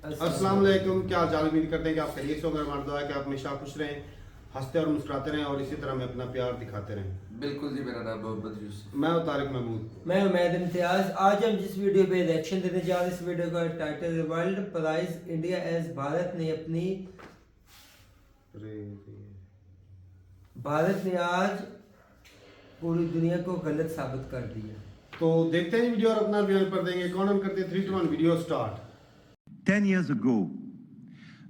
अस्सलाम वालेकुम, क्या हाल चाल। उम्मीद करते हैं कि आप खैरियत से होंगे। हमारा दुआ है कि आप हमेशा खुश रहें, हंसते और मुस्कुराते रहें और इसी तरह में अपना प्यार दिखाते रहें। बिल्कुल जी, मेरा नाम मोहम्मद यूसुफ। मैं हूं तारिक महमूद। मैं उमैद इम्तियाज। आज हम जिस वीडियो पे रिएक्शन देने जा रहे हैं, इस वीडियो का टाइटल है world prize India as Bharat ने आज पूरी दुनिया को गलत साबित कर दिया। तो देखते हैं वीडियो और अपना बयान कर देंगे। कौन हम करते हैं 3 2 1 video start. 10 years ago,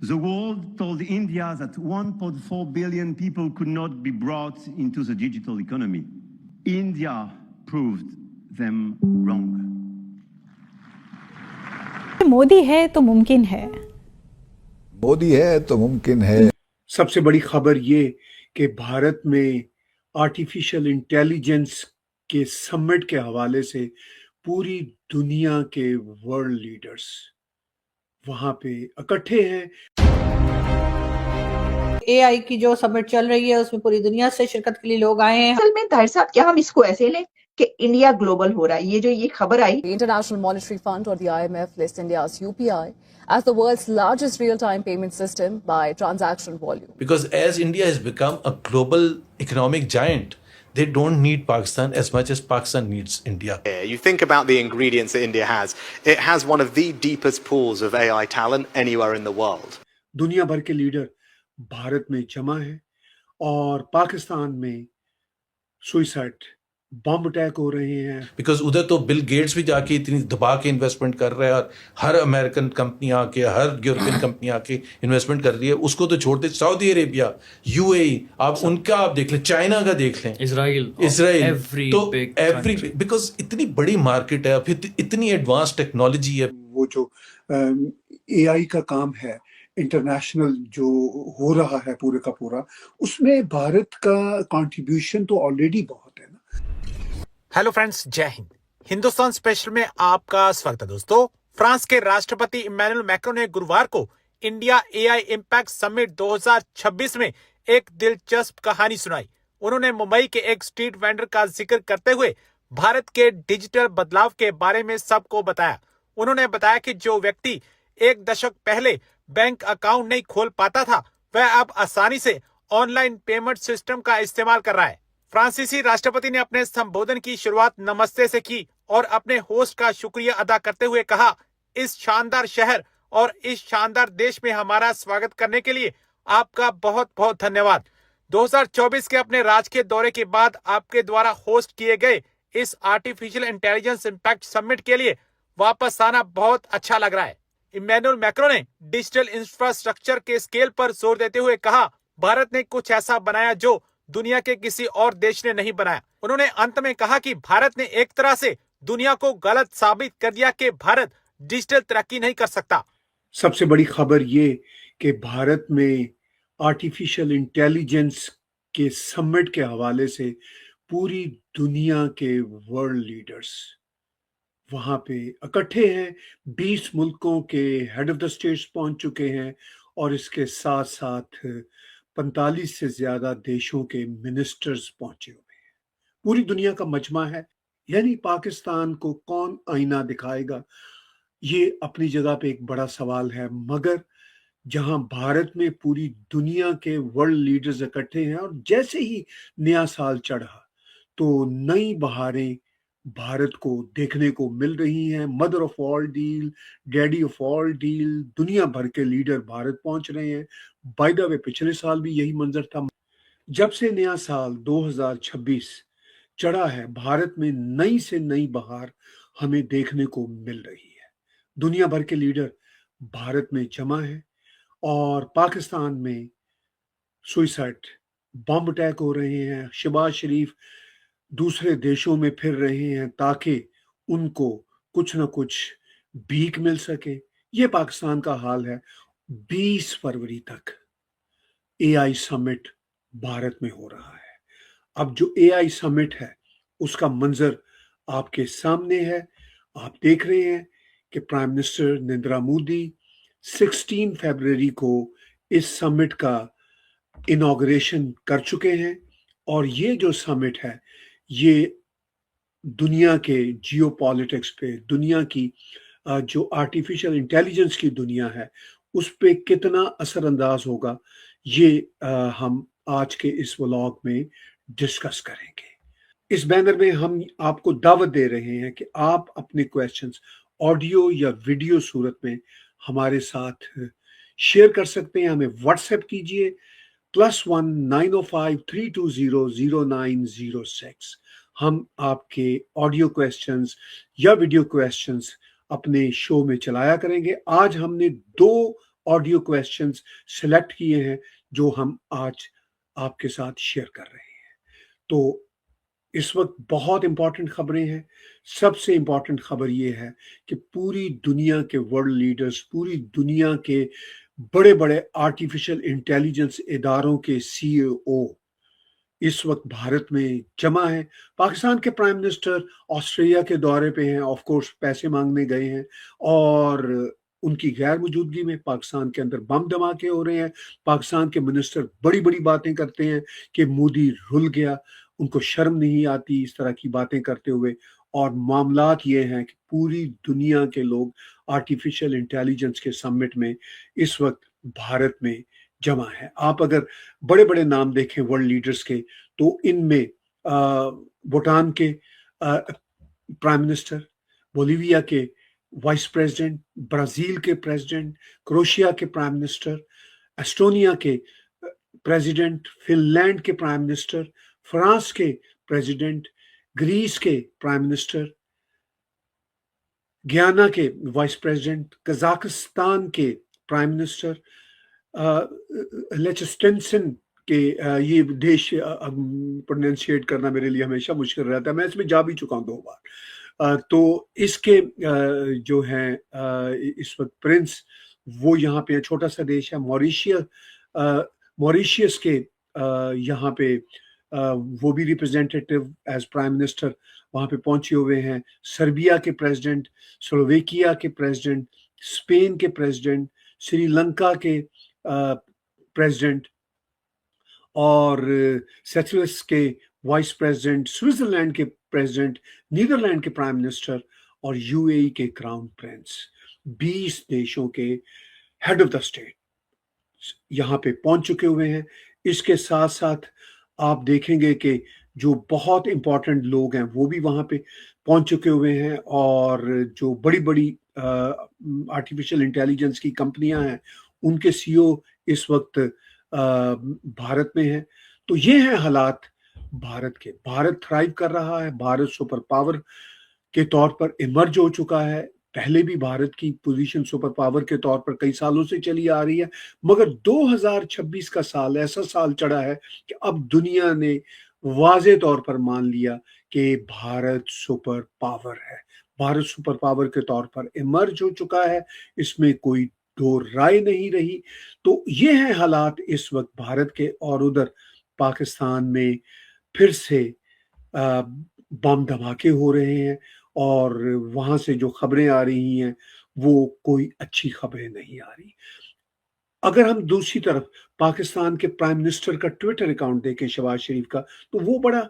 the world told India that 1.4 billion people could not be brought into the digital economy. India proved them wrong. Modi है तो मुमकिन है। मोदी है तो मुमकिन है। सबसे बड़ी खबर ये कि भारत में आर्टिफिशियल इंटेलिजेंस के समिट के हवाले से पूरी दुनिया के वर्ल्ड लीडर्स वहां पे इकट्ठे हैं। एआई की जो समिट चल रही है उसमें पूरी दुनिया से शिरकत के लिए लोग आए हैं। असल में ताहिर साहब, क्या हम इसको ऐसे लें कि इंडिया ग्लोबल हो रहा है? ये खबर आई, The International Monetary Fund or the IMF lists India's UPI as the world's largest real-time payment system by transaction volume. Because as India has become a global economic giant, they don't need Pakistan as much as Pakistan needs India. You think about the ingredients that India has. It has one of the deepest pools of AI talent anywhere in the world. दुनिया भर के leader Bharat में जमा है और पाकिस्तान में suicide बम attack हो रहे हैं। Because उधर तो बिल गेट्स भी जाके इतनी दबा के इन्वेस्टमेंट कर रहा है और हर अमेरिकन कंपनी आके, हर यूरोपियन कंपनी आके इन्वेस्टमेंट कर रही है। उसको तो छोड़ते सऊदी अरेबिया, यूएई, आप उनका आप देख लें, चाइना का देख लें, इजराइल, तो एवरी बिकॉज इतनी बड़ी मार्केट है, फिर इतनी एडवांस टेक्नोलॉजी है। वो जो एआई का काम है इंटरनेशनल जो हो रहा है पूरे का पूरा, उसमें भारत का कंट्रीब्यूशन तो ऑलरेडी बहुत है ना। हेलो फ्रेंड्स, जय हिंद। हिंदुस्तान स्पेशल में आपका स्वागत है दोस्तों। फ्रांस के राष्ट्रपति इमैनुअल मैक्रों ने गुरुवार को इंडिया एआई इम्पैक्ट समिट 2026 में एक दिलचस्प कहानी सुनाई। उन्होंने मुंबई के एक स्ट्रीट वेंडर का जिक्र करते हुए भारत के डिजिटल बदलाव के बारे में सबको बताया। उन्होंने बताया कि जो व्यक्ति 1 दशक पहले बैंक अकाउंट नहीं खोल पाता था, वह अब आसानी से ऑनलाइन पेमेंट सिस्टम का इस्तेमाल कर रहा है। फ्रांसीसी राष्ट्रपति ने अपने संबोधन की शुरुआत नमस्ते से की और अपने होस्ट का शुक्रिया अदा करते हुए कहा, इस शानदार शहर और इस शानदार देश में हमारा स्वागत करने के लिए आपका बहुत बहुत धन्यवाद। 2024 के अपने राजकीय दौरे के बाद आपके द्वारा होस्ट किए गए इस आर्टिफिशियल इंटेलिजेंस इम्पैक्ट समिट के लिए वापस आना बहुत अच्छा लग रहा है। इमैनुअल मैक्रों ने डिजिटल इंफ्रास्ट्रक्चर के स्केल पर जोर देते हुए कहा, भारत ने कुछ ऐसा बनाया जो दुनिया के किसी और देश ने नहीं बनाया। उन्होंने अंत में कहा कि भारत ने एक तरह से दुनिया को गलत साबित कर दिया कि भारत डिजिटल तरक्की नहीं कर सकता। सबसे बड़ी खबर ये कि भारत में आर्टिफिशियल इंटेलिजेंस के समिट के हवाले से पूरी दुनिया के वर्ल्ड लीडर्स वहां पे इकट्ठे हैं। 20 मुल्कों के हेड ऑफ द स्टेट्स पहुंच चुके हैं और इसके साथ साथ 45 से ज्यादा देशों के मिनिस्टर्स पहुंचे हुए हैं। पूरी दुनिया का मजमा है। यानी पाकिस्तान को कौन आईना दिखाएगा, ये अपनी जगह पे एक बड़ा सवाल है। मगर जहां भारत में पूरी दुनिया के वर्ल्ड लीडर्स इकट्ठे हैं और जैसे ही नया साल चढ़ा तो नई बहारें भारत को देखने को मिल रही हैं। Mother of all deal, daddy of all deal, दुनिया भर के लीडर भारत पहुंच रहे हैं। बाय द वे, पिछले साल भी यही मंजर था। जब से नया साल 2026 चढ़ा है, भारत में नई से नई बहार हमें देखने को मिल रही है। दुनिया भर के लीडर भारत में जमा है और पाकिस्तान में सुइसाइड बम अटैक हो रहे हैं। शहबाज शरीफ दूसरे देशों में फिर रहे हैं ताकि उनको कुछ ना कुछ भीख मिल सके। ये पाकिस्तान का हाल है। 20 फरवरी तक एआई समिट भारत में हो रहा है। अब जो एआई समिट है उसका मंजर आपके सामने है। आप देख रहे हैं कि प्राइम मिनिस्टर नरेंद्र मोदी 16 फरवरी को इस समिट का इनॉग्रेशन कर चुके हैं और ये जो समिट है ये दुनिया के जियोपॉलिटिक्स पे, दुनिया की जो आर्टिफिशियल इंटेलिजेंस की दुनिया है उस पे कितना असरअंदाज होगा, ये हम आज के इस व्लॉग में डिस्कस करेंगे। इस बैनर में हम आपको दावत दे रहे हैं कि आप अपने क्वेश्चंस ऑडियो या वीडियो सूरत में हमारे साथ शेयर कर सकते हैं। हमें व्हाट्सएप कीजिए +1 905 320 0906। हम आपके ऑडियो क्वेश्चंस या वीडियो क्वेश्चंस अपने शो में चलाया करेंगे। आज हमने 2 ऑडियो क्वेश्चंस सेलेक्ट किए हैं जो हम आज आपके साथ शेयर कर रहे हैं। तो इस वक्त बहुत इंपॉर्टेंट खबरें हैं। सबसे इंपॉर्टेंट खबर ये है कि पूरी दुनिया के वर्ल्ड लीडर्स, पूरी दुनिया के बड़े बड़े आर्टिफिशियल इंटेलिजेंस इदारों के CEO इस वक्त भारत में जमा है। पाकिस्तान के प्राइम मिनिस्टर ऑस्ट्रेलिया के दौरे पे हैं, ऑफ कोर्स पैसे मांगने गए हैं, और उनकी गैर मौजूदगी में पाकिस्तान के अंदर बम धमाके हो रहे हैं। पाकिस्तान के मिनिस्टर बड़ी बड़ी बातें करते हैं कि मोदी रुल गया, उनको शर्म नहीं आती इस तरह की बातें करते हुए। और मामलात ये हैं कि पूरी दुनिया के लोग आर्टिफिशियल इंटेलिजेंस के समिट में इस वक्त भारत में जमा है। आप अगर बड़े बड़े नाम देखें वर्ल्ड लीडर्स के, तो इनमें भूटान के प्राइम मिनिस्टर, बोलिविया के वाइस प्रेसिडेंट, ब्राजील के प्रेसिडेंट, क्रोएशिया के प्राइम मिनिस्टर, एस्टोनिया के प्रेसिडेंट, फिनलैंड के प्राइम मिनिस्टर, फ्रांस के प्रेसिडेंट, ग्रीस के प्राइम मिनिस्टर, गियाना के वाइस प्रेसिडेंट, कजाकिस्तान के प्राइम मिनिस्टर, लिechtenstein के ये देश प्रोनाउंसिएट करना मेरे लिए हमेशा मुश्किल रहता है, मैं इसमें जा भी चुका हूँ 2 बार। तो इसके जो हैं इस वक्त प्रिंस, वो यहाँ पे छोटा सा देश है मॉरिशियस के यहाँ पे वो भी रिप्रेजेंटेटिव एज प्राइम मिनिस्टर वहाँ पे पहुंचे हुए हैं। सर्बिया के प्रेसिडेंट, स्लोवेकिया के प्रेसिडेंट, स्पेन के प्रेसिडेंट, श्रीलंका के प्रेसिडेंट और सेशेल्स के वाइस प्रेसिडेंट, स्विट्जरलैंड के प्रेसिडेंट, नीदरलैंड के प्राइम मिनिस्टर और UAE के क्राउन प्रिंस। 20 देशों के हेड ऑफ द स्टेट यहाँ पे पहुंच चुके हुए हैं। इसके साथ साथ आप देखेंगे कि जो बहुत इंपॉर्टेंट लोग हैं वो भी वहाँ पे पहुंच चुके हुए हैं, और जो बड़ी बड़ी आर्टिफिशियल इंटेलिजेंस की कंपनियां हैं उनके CEO इस वक्त भारत में हैं। तो ये हैं हालात भारत के। भारत थ्राइव कर रहा है, भारत सुपर पावर के तौर पर इमर्ज हो चुका है। पहले भी भारत की पोजीशन सुपर पावर के तौर पर कई सालों से चली आ रही है, मगर 2026 का साल ऐसा साल चढ़ा है कि अब दुनिया ने वाज़े तौर पर मान लिया कि भारत सुपर पावर है। भारत सुपर पावर के तौर पर इमर्ज हो चुका है, इसमें कोई दो राय नहीं रही। तो ये हैं हालात इस वक्त भारत के। और उधर पाकिस्तान में फिर से बम धमाके हो रहे हैं, और वहां से जो खबरें आ रही हैं वो कोई अच्छी खबरें नहीं आ रही। अगर हम दूसरी तरफ पाकिस्तान के प्राइम मिनिस्टर का ट्विटर अकाउंट देखें, शहबाज शरीफ का, तो वो बड़ा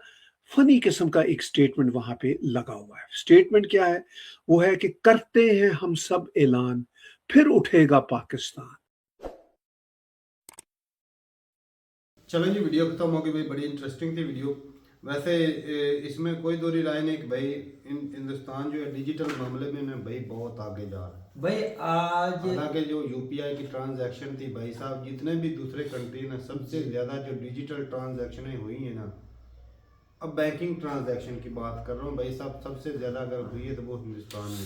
फनी किस्म का एक स्टेटमेंट वहां पे लगा हुआ है। स्टेटमेंट क्या है? वो है कि करते हैं हम सब ऐलान, फिर उठेगा पाकिस्तान। चलो जी, वीडियो खत्म हो गई भाई, बड़ी इंटरेस्टिंग थी वीडियो। वैसे इसमें कोई दो राय नहीं कि भाई हिंदुस्तान जो है डिजिटल मामले में भाई बहुत आगे जा रहा है भाई। आज हालांकि जो UPI की ट्रांजैक्शन थी भाई साहब, जितने भी दूसरे कंट्री ना, सबसे ज्यादा जो डिजिटल ट्रांजैक्शनें हुई है ना, अब बैंकिंग ट्रांजैक्शन की बात कर रहा हूँ भाई साहब, सबसे ज्यादा अगर हुई है तो वो हिंदुस्तान में।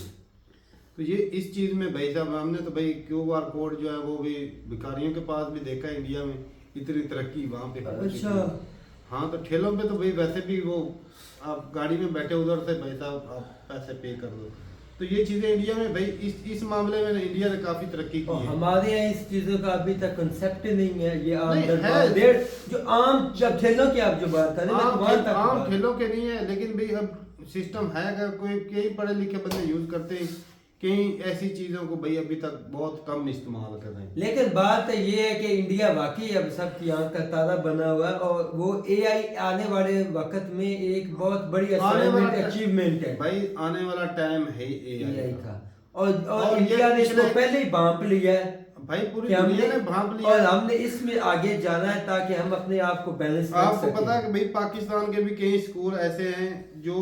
तो ये इस चीज में भाई साहब हमने तो भाई QR कोड जो है वो भी भिखारियों के पास भी देखा है। इंडिया में इतनी तरक्की वहाँ पे। अच्छा हाँ, तो ठेलों पे तो भाई वैसे भी वो आप गाड़ी में बैठे उधर से भाई साहब आप पैसे पे कर दो। तो ये चीजें इंडिया में भाई इस मामले में इंडिया ने काफी तरक्की की है। हमारे यहाँ इस चीजों का अभी तक कंसेप्ट नहीं है। ये आम जो आम जब ठेलों की आप जो बात कर रहे हैं, आम ठेलों के नहीं है, लेकिन भाई अब सिस्टम है। अगर कोई कई पढ़े लिखे बंदे यूज करते हैं, कई ऐसी चीजों को भाई अभी तक बहुत कम इस्तेमाल कर रहे हैं। लेकिन बात ये है कि इंडिया वाकई अब सबकी आंख का तारा बना हुआ है, और वो AI आने वाले वक्त में एक बहुत बड़ी अचीवमेंट है भाई। आने वाला टाइम है AI का। और इंडिया ने इसको पहले ही भांप लिया है भाई, पूरी कि दुनिया ने भांप लिया और है। हमने इसमें आगे जाना है ताकि हम अपने आप को बैलेंस कर आपको सकें। पता है कि भाई पाकिस्तान के भी कई स्कूल ऐसे हैं जो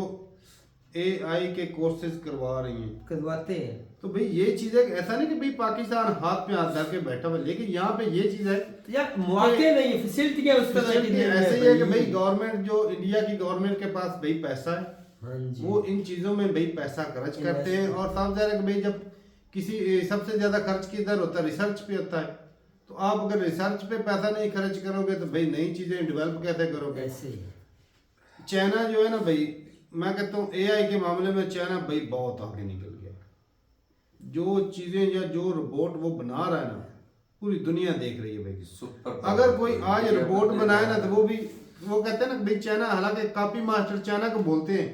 AI के कोर्सेज करवा रही हैं, करवाते हैं। तो भाई ये चीज है, ऐसा नहीं कि भाई पाकिस्तान हाथ पे हाथ धर के बैठा हुआ है, लेकिन यहाँ पे ये चीज है यार मौके नहीं है, फैसिलिटी उस तरह की नहीं है। ऐसे ही है कि भाई गवर्नमेंट, जो इंडिया की गवर्नमेंट के पास भाई पैसा है, हाँ जी। वो इन चीजों में भाई पैसा खर्च करते हैं। और साफ ज़ाहिर है कि भाई जब किसी सबसे ज्यादा खर्च किधर होता है, रिसर्च पे होता है। तो आप अगर रिसर्च पे पैसा नहीं खर्च करोगे तो भाई नई चीजें डेवलप कैसे करोगे? ऐसे ही चाइना जो है ना भाई, मैं कहता हूँ AI के मामले में चाइना भाई बहुत आगे निकल गया। जो चीजें या जो रोबोट वो बना रहा है ना, पूरी दुनिया देख रही है भाई। सुपर अगर कोई आज रोबोट बनाए ना तो वो कहते हैं ना भाई चाइना, हालांकि कॉपी मास्टर चाइना को बोलते हैं।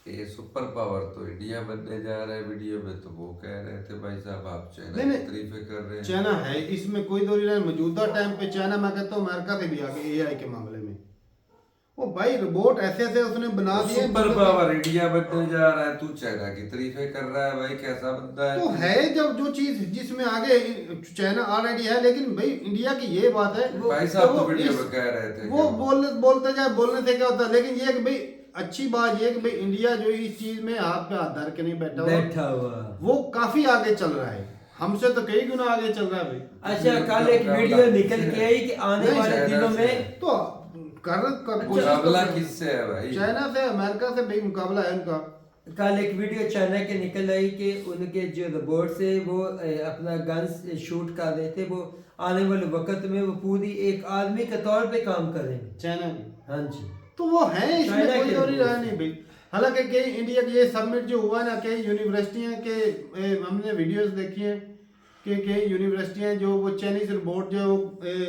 ये सुपर पावर तो इंडिया बनने जा रहा है। वीडियो में तो वो कह रहे थे भाई साहब आप चाइना की तारीफें कर रहे हैं। चाइना है, इसमें कोई दो नहीं। मौजूदा टाइम पे चाइना, मैं कहता हूँ अमेरिका से भी आगे AI के मामले में। वो भाई रोबोट ऐसे ऐसे उसने बना दिए। सुपर पावर इंडिया बनने जा रहा है, तू चाइना की तारीफें कर रहा है। भाई कैसा बंदा है तो है, जब जो चीज जिसमें आगे चाइना ऑलरेडी है, लेकिन भाई इंडिया की ये बात है भाई साहब तो वीडियो में कह रहे थे वो बोलते जाए, बोलने से क्या होता है। लेकिन ये कि भाई अच्छी बात ये कि भाई इंडिया जो इस चीज में हाथ पे हाथ धर के नहीं बैठा हुआ, वो काफी आगे चल रहा है, हमसे तो कई गुना आगे चल रहा है भाई। अच्छा, कल एक वीडियो निकल के आई कि आने वाले दिनों में तो मुकाबला किससे है भाई? चाइना से, अमेरिका से भाई मुकाबला है उनका। कल एक वीडियो चाइना के निकल आई कि उनके जो रोबोट से वो अपना गन्स शूट कर रहे थे, वो आने वाले वक्त में वो पूरी एक आदमी के तौर पे काम करेंगे चाइना में। हाँ जी, तो वो है, इसमें कोई और ही रहा नहीं भाई। हालांकि कई इंडिया के ये समिट जो हुआ ना, कई यूनिवर्सिटियां के हमने वीडियोस देखी हैं कि कई यूनिवर्सिटियां जो वो चाइनीज रोबोट जो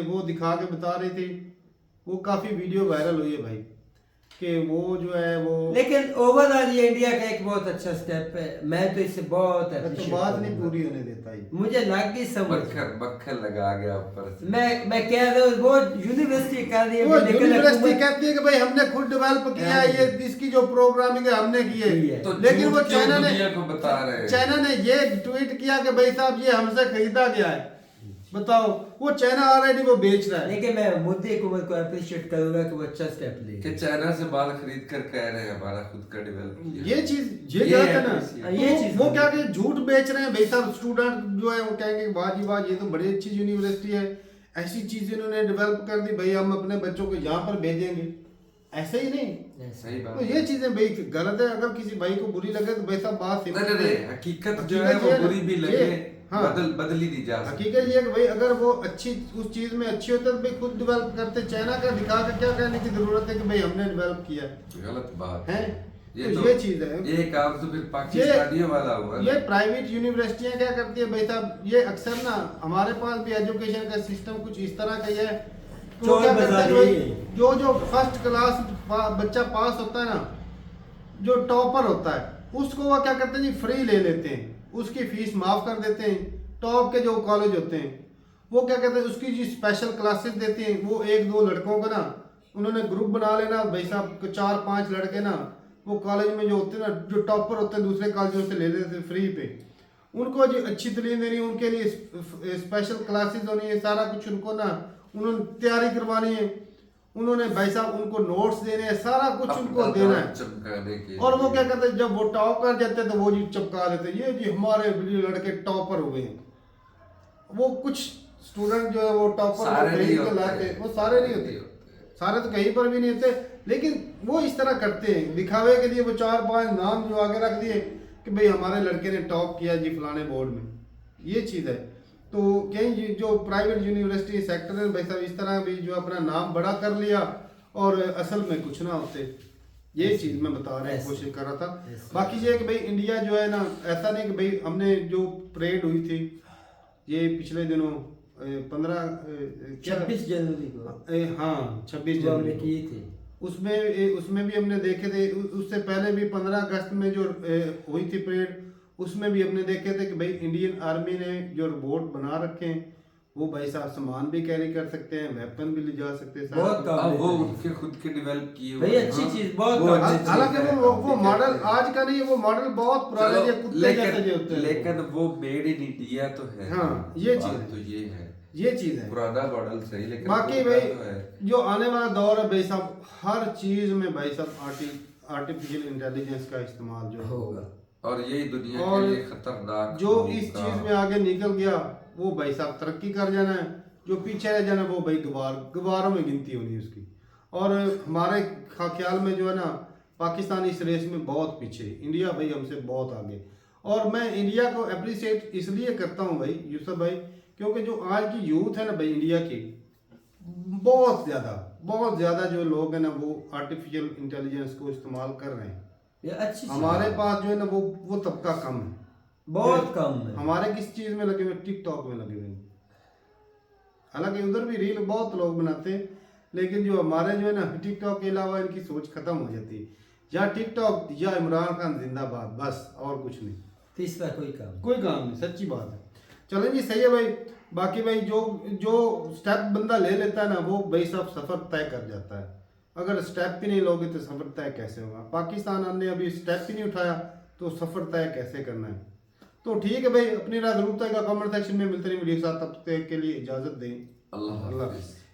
वो दिखा के बता रही थी, वो काफी वीडियो वायरल हुई है भाई, कि वो जो है वो। लेकिन ओवरऑल ये इंडिया का एक बहुत अच्छा स्टेप है। मैं तो इससे बहुत तो बात नहीं पूरी होने देता ही, मुझे लग गई समझ, बक्खर लगा गया ऊपर से। मैं कह रहा हूँ वो यूनिवर्सिटी कर रही है, वो यूनिवर्सिटी कहती है कि भाई हमने खुद डेवलप किया है, ये इसकी जो प्रोग्रामिंग है हमने की है। तो लेकिन वो चाइना दुनिया को बता रहे हैं, चाइना ने ये ट्वीट किया कि भाई साहब ये हमसे खरीदा गया है। बताओ, वो चाइना ऑलरेडी वो बेच रहा है। लेकिन मैं मोदी हुकूमत को अप्रिशिएट करूंगा कि वो अच्छा स्टेप ले कि चाइना से माल खरीद कर कह रहे हैं हमारा खुद का डेवलप किया। ये चीज ये गलत है ना। ये चीज वो क्या कि झूठ बेच रहे हैं भाई साहब। स्टूडेंट जो है वो कहेंगे वाह जी वाह, ये तो बड़ी अच्छी यूनिवर्सिटी है, ऐसी चीज इन्होंने डेवलप कर दी भाई, हम अपने बच्चों को यहाँ पर भेजेंगे। ऐसे ही नहीं, सही बात। तो ये चीजें भाई गलत है। अगर किसी भाई को बुरी लगे तो भाई साहब बात हकीकत जो है वो बुरी भी लगे, हाँ, बदली दी जा सकती है। हकीकत ये कि भाई अगर वो अच्छी उस चीज में अच्छी होते तो भाई खुद डेवलप करते। चाइना का दिखा के क्या कहने की जरूरत है कि भाई हमने डेवलप किया है। गलत बात है। तो ये चीज है, ये काम तो फिर पाकिस्तानियों वाला हुआ। ये प्राइवेट यूनिवर्सिटियां क्या करती है भाई साहब, ये अक्सर ना हमारे पास भी एजुकेशन का सिस्टम कुछ इस तरह का है, तो क्या करते हैं जो फर्स्ट क्लास बच्चा पास होता है ना, जो टॉपर होता है, उसको वो क्या करते हैं जी फ्री ले लेते हैं, उसकी फीस माफ कर देते हैं। टॉप के जो कॉलेज होते हैं वो क्या कहते हैं, उसकी जो स्पेशल क्लासेस देते हैं, वो एक दो लड़कों का ना उन्होंने ग्रुप बना लेना भाई साहब, 4-5 लड़के ना वो कॉलेज में जो होते हैं ना, जो टॉपर होते हैं दूसरे कॉलेजों से ले लेते हैं फ्री पे। उनको जो अच्छी तालीम देनी, उनके लिए स्पेशल क्लासेस होनी है, सारा कुछ उनको ना उन्होंने तैयारी करवानी है, उन्होंने भाई साहब उनको नोट्स देने हैं, सारा कुछ उनको देना है। और वो क्या करते हैं, जब वो टॉप कर जाते हैं तो वो जी चमका देते हैं, ये जी हमारे लड़के टॉपर हुए हैं। वो कुछ स्टूडेंट जो है वो टॉपर लाते, वो सारे नहीं होते, सारे तो कहीं पर भी नहीं होते, लेकिन वो इस तरह करते हैं दिखावे के लिए। वो 4-5 नाम जो आगे रख दिए कि भाई हमारे लड़के ने टॉप किया जी फलाने बोर्ड में, ये चीज़ है। तो कहीं जो प्राइवेट यूनिवर्सिटी सेक्टर है भाई साहब, इस तरह भी जो अपना नाम बड़ा कर लिया और असल में कुछ ना होते। ये चीज़ मैं बता रहा कोशिश कर रहा था। बाकी ये है कि भाई इंडिया जो है ना, ऐसा नहीं कि भाई हमने जो परेड हुई थी ये पिछले दिनों 26 जनवरी को, हाँ 26 जनवरी की थी, उसमें भी हमने देखे थे। उससे पहले भी 15 अगस्त में जो हुई थी परेड, उसमें भी हमने देखे थे कि भाई इंडियन आर्मी ने जो रोबोट बना रखे हैं वो भाई साहब सामान भी कैरी कर सकते हैं, वेपन भी ले जा सकते हैं, बहुत काम अब वो देते हैं। उनके खुद के डेवलप किए भाई हुए अच्छी हैं। चीज, बहुत वो काम अच्छी देते हैं। हालांकि वो मॉडल आज का नहीं है, वो मॉडल बहुत पुराने जो कुत्ते जैसे जो होते हैं। लेकिन वो मेड इन इंडिया तो है। हाँ, ये बात चीज है। तो ये है, ये चीज है। पुराना मॉडल सही, लेकिन बाकी वो भाई तो है। जो आने वाला दौर है भाई साहब, हर चीज में भाई साहब आर्टिफिशियल इंटेलिजेंस का इस्तेमाल जो होगा, और यही दुनिया और के लिए खतरनाक जो होगा। इस चीज में आगे निकल गया वो भाई साहब तरक्की कर जाना है, जो पीछे रह जाना वो भाई गुबारों में गिनती होनी उसकी। और हमारे ख्याल में जो है ना, पाकिस्तान इस रेस में बहुत पीछे, इंडिया भाई हमसे बहुत आगे। और मैं इंडिया को अप्रिशिएट इसलिए करता हूँ भाई यूसुफ भाई, क्योंकि जो आज की यूथ है ना भाई इंडिया की, बहुत ज़्यादा जो लोग हैं ना वो आर्टिफिशियल इंटेलिजेंस को इस्तेमाल कर रहे हैं। ये अच्छी चीज हमारे है। पास जो है ना वो तबका कम है, बहुत कम है। हमारे किस चीज़ में लगे हुए, टिकटॉक में लगे हुए हैं। हालांकि उधर भी रील बहुत लोग बनाते हैं, लेकिन जो हमारे जो है ना टिकटॉक के अलावा इनकी सोच खत्म हो जाती है। या टिकटॉक या इमरान खान जिंदाबाद, बस और कुछ नहीं, तीसरा कोई काम नहीं, सच्ची बात है। चलें जी, सही है भाई। बाकी भाई जो स्टेप बंदा ले लेता है ना, वो भाई साहब सफ़र तय कर जाता है। अगर स्टेप भी नहीं लोगे तो सफ़र तय कैसे होगा? पाकिस्तान ने अभी स्टेप ही नहीं उठाया तो सफ़र तय कैसे करना है? तो ठीक है भाई, अपनी राय जरूर तय का कमेंट सेक्शन में मिलते रहिए वीडियो के साथ। तब तक के लिए इजाज़त दें। अल्लाह अल्लाह हाफिज़। हाफिज़।